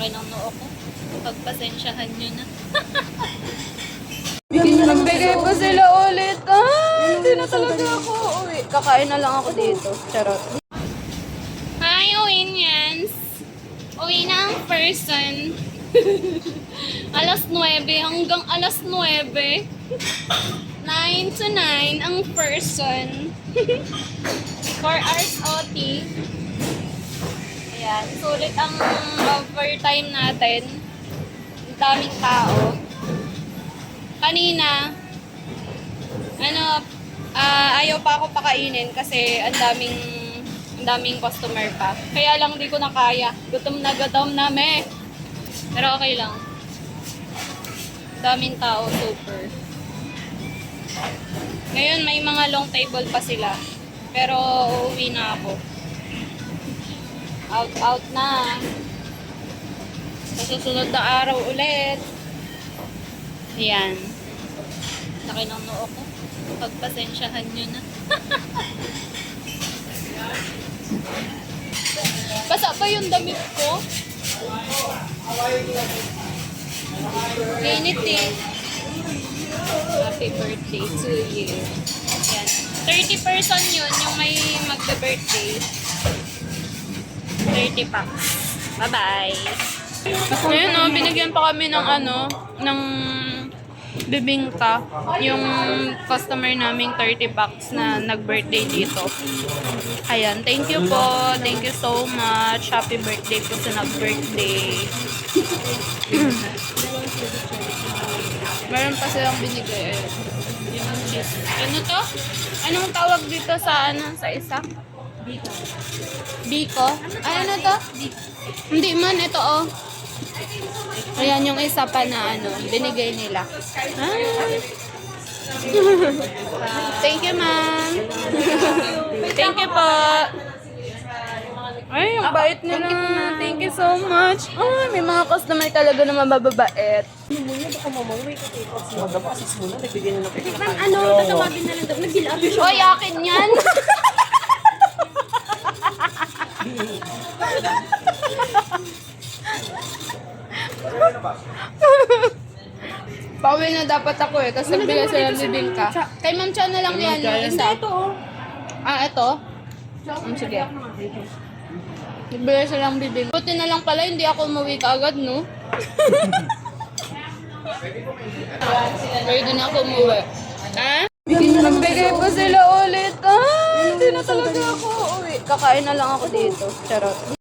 Laki ng noo ko. Pagpasensyahan nyo na. Nagbigay pa sila ulit. Hindi na talaga ako uuwi. Kakain na lang ako dito. Charot. Hi, Owinians! Uwi na ang person. alas 9 hanggang alas 9. 9 to 9 ang person. 4 hours OT. Ayan, sulit ang overtime natin. Ang daming tao. Kanina, ayaw pa ako pakainin kasi ang daming customer pa. Kaya lang di ko na kaya. Gutom na me. Pero okay lang. Daming tao, super. Ngayon may mga long table pa sila. Pero uuwi na ako. Out na. Sa susunod na araw ulit. Ayan. Laki ng noo ko. Pagpasensyahan nyo na. Basa pa yung damit ko. Init eh. Happy birthday to you. Ayan. 30 person yun, yung may magbe-birthday. 30 packs. Bye-bye. Ngayon, binigyan pa kami ng ng bibingka. Yung customer naming 30 packs na nag-birthday dito. Ayan, thank you po. Thank you so much. Happy birthday po sa nag-birthday. Meron pa silang binigay. Yung cheese. Ano to? Anong tawag dito sa sa isa? Biko. Biko? Ay, ano to? Hindi man, ito oh. Ayan yung isa pa na binigay nila. Thank you, ma'am. Thank you po. Ay, ang bait nila. Thank you so much. Ay, may mga customer talaga na mababait. Tatawagin na lang daw. Nag-bill up. Oy, akin yan. Pauwi na dapat ako eh. Tapos nagbigay sila ng bibingka. Kay Ma'am Cha na lang yan yung isa. Ito oh. Ito? Sige. Nagbigay sila ng bibingka. Buti na lang pala, hindi ako umuwi kaagad, no? Pwede na ako umuwi. Nagbigay pa sila ulit. Hindi na talaga ako uuwi. Kakain na lang ako dito. Charot.